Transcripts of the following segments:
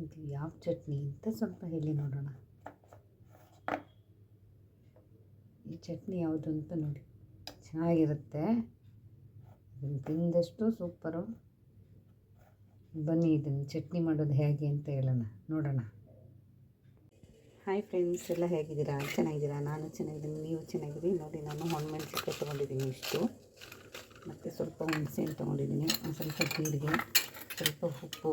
ಇದು ಯಾವ ಚಟ್ನಿ ಅಂತ ಸ್ವಲ್ಪ ಹೇಳಿ ನೋಡೋಣ. ಈ ಚಟ್ನಿ ಯಾವುದು ಅಂತ ನೋಡಿ, ಚೆನ್ನಾಗಿರುತ್ತೆ. ಇದನ್ನು ತಿಂದಷ್ಟು ಸೂಪರು. ಬನ್ನಿ ಇದನ್ನು ಚಟ್ನಿ ಮಾಡೋದು ಹೇಗೆ ಅಂತ ಹೇಳೋಣ, ನೋಡೋಣ. ಹಾಯ್ ಫ್ರೆಂಡ್ಸ್, ಎಲ್ಲ ಹೇಗಿದ್ದೀರಾ? ಚೆನ್ನಾಗಿದ್ದೀರಾ? ನಾನು ಚೆನ್ನಾಗಿದ್ದೀನಿ, ನೀವು ಚೆನ್ನಾಗಿದ್ದೀರಿ. ನೋಡಿ, ನಾನು ಒಣಮೆಣಸಿನ್ಕಾಯಿ ತೊಗೊಂಡಿದ್ದೀನಿ ಇಷ್ಟು, ಮತ್ತು ಸ್ವಲ್ಪ ಹುಣಸೆಹಣ್ಣು ತೊಗೊಂಡಿದ್ದೀನಿ, ಸ್ವಲ್ಪ ಜೀರಿಗೆ, ಸ್ವಲ್ಪ ಉಪ್ಪು,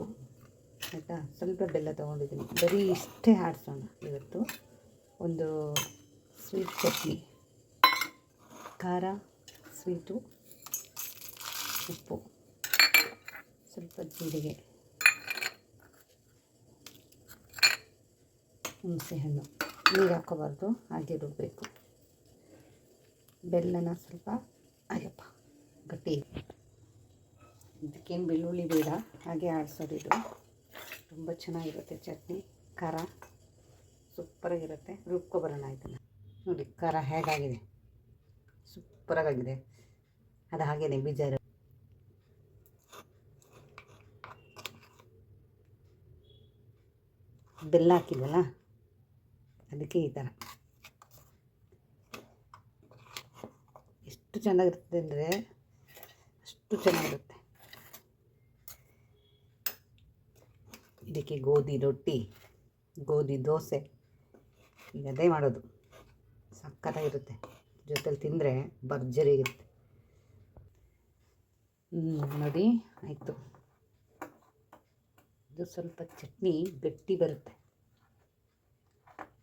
ಆಯಿತಾ, ಸ್ವಲ್ಪ ಬೆಲ್ಲ ತೊಗೊಂಡಿದ್ದೀನಿ. ಬರೀ ಇಷ್ಟೇ ಆಡಿಸೋಣ ಇವತ್ತು. ಒಂದು ಸ್ವೀಟ್ ಚಟ್ನಿ, ಖಾರ, ಸ್ವೀಟು, ಉಪ್ಪು, ಸ್ವಲ್ಪ ಜೀರಿಗೆ, ಹುಣಸೆಹಣ್ಣು, ನೀರು ಹಾಕೋಬಾರ್ದು, ಹಾಗೆ ರುಬ್ಬಬೇಕು. ಬೆಲ್ಲನ ಸ್ವಲ್ಪ ಗಟ್ಟಿ. ಇದಕ್ಕೇನು ಬೆಳ್ಳುಳ್ಳಿ ಬೇಡ, ಹಾಗೆ ಆಡಿಸೋದು. ಇದು ತುಂಬ ಚೆನ್ನಾಗಿರುತ್ತೆ ಚಟ್ನಿ, ಖಾರ ಸೂಪರಾಗಿರುತ್ತೆ. ರುಬ್ಕೊಬರೋಣ ಇದನ್ನು. ನೋಡಿ ಖಾರ ಹೇಗಾಗಿದೆ, ಸೂಪರಾಗಿದೆ. ಅದು ಹಾಗೇ ಬೀಜ ಬೆಲ್ಲ ಹಾಕಿದ್ವಲ್ಲ, ಅದಕ್ಕೆ ಈ ಥರ ಎಷ್ಟು ಚೆನ್ನಾಗಿರುತ್ತೆ ಅಂದರೆ ಅಷ್ಟು ಚೆನ್ನಾಗಿರುತ್ತೆ. ಇದಕ್ಕೆ ಗೋಧಿ ರೊಟ್ಟಿ, ಗೋಧಿ ದೋಸೆ, ಈಗ ಅದೇ ಮಾಡೋದು. ಸಕ್ಕತ್ತಾಗಿರುತ್ತೆ, ಜೊತೆಲಿ ತಿಂದರೆ ಭರ್ಜರಿಗಿರುತ್ತೆ. ನೋಡಿ ಆಯಿತು. ಇದು ಸ್ವಲ್ಪ ಚಟ್ನಿ ಗಟ್ಟಿ ಬರುತ್ತೆ,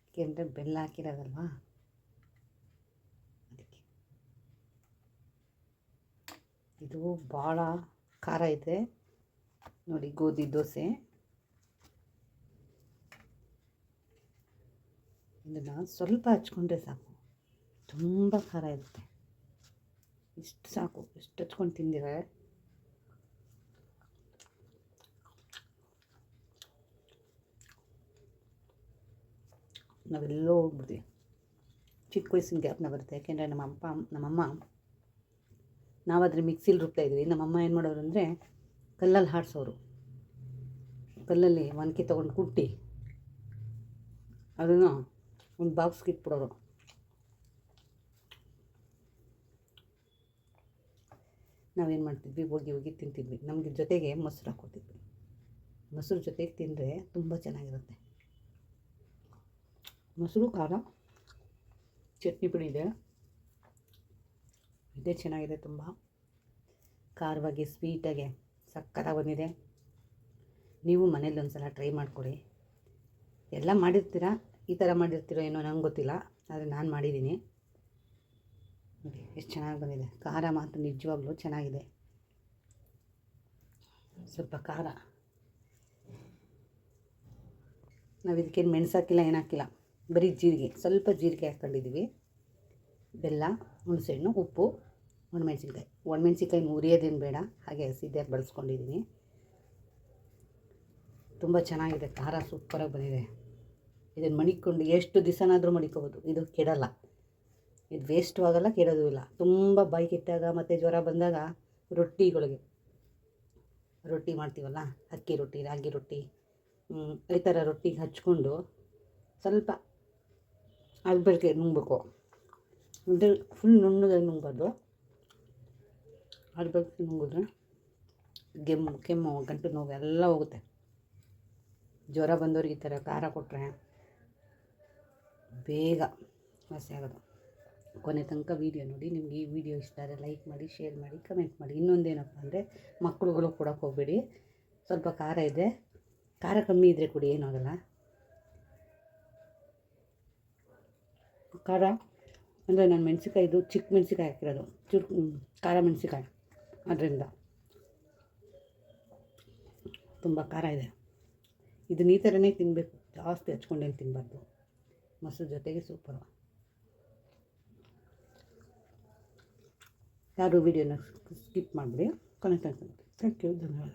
ಏಕೆಂದರೆ ಬೆಲ್ಲ ಹಾಕಿರೋದಲ್ವಾ, ಅದಕ್ಕೆ. ಇದು ಭಾಳ ಖಾರ ಇದೆ ನೋಡಿ. ಗೋಧಿ ದೋಸೆ ಇದನ್ನು ಸ್ವಲ್ಪ ಹಚ್ಕೊಂಡ್ರೆ ಸಾಕು, ತುಂಬ ಖಾರ ಇರುತ್ತೆ. ಇಷ್ಟು ಸಾಕು, ಇಷ್ಟು ಹಚ್ಕೊಂಡು ತಿಂದಿರೆ ನಾವೆಲ್ಲೋ ಹೋಗ್ಬಿಡ್ತೀವಿ. ಚಿಕ್ಕ ವಯಸ್ಸಿನ ಜ್ಞಾಪನ ಬರುತ್ತೆ. ಯಾಕೆಂದರೆ ನಮ್ಮಮ್ಮ ನಾವಾದರೆ ಮಿಕ್ಸಿಲಿ ರುಬ್ತಾಯಿದ್ವಿ. ನಮ್ಮಮ್ಮ ಏನು ಮಾಡೋರು ಅಂದರೆ ಕಲ್ಲಲ್ಲಿ ಆಡಿಸೋರು. ಕಲ್ಲಲ್ಲಿ ಒನಕೆ ತೊಗೊಂಡು ಕುಟ್ಟಿ ಅದನ್ನು ಒಂದು ಬಾಕ್ಸ್ಗೆ ಇಟ್ಬಿಡೋರು. ನಾವೇನು ಮಾಡ್ತಿದ್ವಿ, ಹೋಗಿ ತಿಂತಿದ್ವಿ. ನಮಗೆ ಜೊತೆಗೆ ಮೊಸರು ಹಾಕ್ಕೊತಿದ್ವಿ. ಮೊಸರು ಜೊತೆಗೆ ತಿಂದರೆ ತುಂಬ ಚೆನ್ನಾಗಿರುತ್ತೆ. ಮೊಸರು, ಖಾರ, ಚಟ್ನಿ ಪುಡಿ ಇದೆ, ಇದೇ ಚೆನ್ನಾಗಿದೆ. ತುಂಬ ಖಾರವಾಗಿ ಸ್ವೀಟಾಗೆ ಸಕ್ಕತ್ತಾಗಿ ಬಂದಿದೆ. ನೀವು ಮನೇಲಿ ಒಂದು ಸಲ ಟ್ರೈ ಮಾಡಿಕೊಡಿ. ಎಲ್ಲ ಮಾಡಿರ್ತೀರ, ಈ ಥರ ಮಾಡಿರ್ತೀರೋ ಏನೋ ನಂಗೆ ಗೊತ್ತಿಲ್ಲ, ಆದರೆ ನಾನು ಮಾಡಿದ್ದೀನಿ. ನೋಡಿ ಎಷ್ಟು ಚೆನ್ನಾಗಿ ಬಂದಿದೆ. ಖಾರ ಮಾತ್ರ ನಿಜವಾಗ್ಲೂ ಚೆನ್ನಾಗಿದೆ. ಸ್ವಲ್ಪ ಖಾರ, ನಾವು ಇದಕ್ಕೇನು ಮೆಣಸು ಹಾಕಿಲ್ಲ, ಏನು ಹಾಕಿಲ್ಲ, ಬರೀ ಜೀರಿಗೆ, ಸ್ವಲ್ಪ ಜೀರಿಗೆ ಹಾಕ್ಕೊಂಡಿದ್ದೀವಿ. ಬೆಲ್ಲ, ಹುಣಸೆಹಣ್ಣು, ಉಪ್ಪು, ಒಣಮೆಣಸಿನ್ಕಾಯಿ. ಒಣಮೆಣಸಿನ್ಕಾಯಿ ಉರಿಯೋದೇನು ಬೇಡ, ಹಾಗೆ ಹಸಿದಾಗಿ ಬಳಸ್ಕೊಂಡಿದ್ದೀನಿ. ತುಂಬ ಚೆನ್ನಾಗಿದೆ, ಖಾರ ಸೂಪರಾಗಿ ಬಂದಿದೆ. ಇದನ್ನು ಮಡಿಕೊಂಡು ಎಷ್ಟು ದಿವಸನಾದರೂ ಮಡಿಕೋಬೋದು, ಇದು ಕೆಡಲ್ಲ. ಇದು ವೇಸ್ಟು ಆಗೋಲ್ಲ, ಕೆಡೋದು ಇಲ್ಲ. ತುಂಬ ಬಾಯಿ ಕೆಟ್ಟಾಗ ಮತ್ತು ಜ್ವರ ಬಂದಾಗ ರೊಟ್ಟಿ ಮಾಡ್ತೀವಲ್ಲ, ಅಕ್ಕಿ ರೊಟ್ಟಿ, ರಾಗಿ ರೊಟ್ಟಿ, ಈ ಥರ ರೊಟ್ಟಿಗೆ ಹಚ್ಕೊಂಡು ಸ್ವಲ್ಪ ಬೆಳಗ್ಗೆ ನುಂಗಬೇಕು. ಅಂದರೆ ಫುಲ್ ನುಣ್ಣಗಾಗಿ ನುಂಗಬಾರ್ದು, ಬೆಳಗ್ಗೆ ನುಂಗಿದ್ರೆ ಕೆಮ್ಮು, ಗಂಟು ನೋವು ಎಲ್ಲ ಹೋಗುತ್ತೆ. ಜ್ವರ ಬಂದವ್ರಿಗೆ ಈ ಥರ ಖಾರ ಕೊಟ್ಟರೆ ಬೇಗ ವಾಸಿ ಆಗೋದು. ಕೊನೆ ತನಕ ವೀಡಿಯೋ ನೋಡಿ. ನಿಮ್ಗೆ ಈ ವಿಡಿಯೋ ಇಷ್ಟ ಆದರೆ ಲೈಕ್ ಮಾಡಿ, ಶೇರ್ ಮಾಡಿ, ಕಮೆಂಟ್ ಮಾಡಿ. ಇನ್ನೊಂದೇನಪ್ಪ ಅಂದರೆ ಮಕ್ಕಳುಗಳು ಕೊಡೋಕ್ಕೆ ಹೋಗಬೇಡಿ. ಸ್ವಲ್ಪ ಖಾರ ಇದೆ, ಖಾರ ಕಮ್ಮಿ ಇದ್ದರೆ ಕೊಡಿ, ಏನಾಗಲ್ಲ. ಖಾರ ಅಂದರೆ ನಾನು ಮೆಣಸಿಕಾಯಿದು ಚಿಕ್ಕ ಮೆಣಸಿಕಾಯಿ ಹಾಕಿರೋದು, ಖಾರ ಮೆಣಸಿಕಾಯಿ, ಅದರಿಂದ ತುಂಬ ಖಾರ ಇದೆ. ಇದನ್ನ ಈ ಥರನೇ ತಿನ್ನಬೇಕು, ಜಾಸ್ತಿ ಹಚ್ಕೊಂಡೇನು ತಿನ್ನಬಾರ್ದು. ಮೊಸರು ಜೊತೆಗೆ ಸೂಪರು. ಯಾರು ವೀಡಿಯೋನ ಸ್ಕಿಪ್ ಮಾಡಿಬಿಡಿ, ಕೊನೆ ತನಕ. ಥ್ಯಾಂಕ್ ಯು, ಧನ್ಯವಾದ.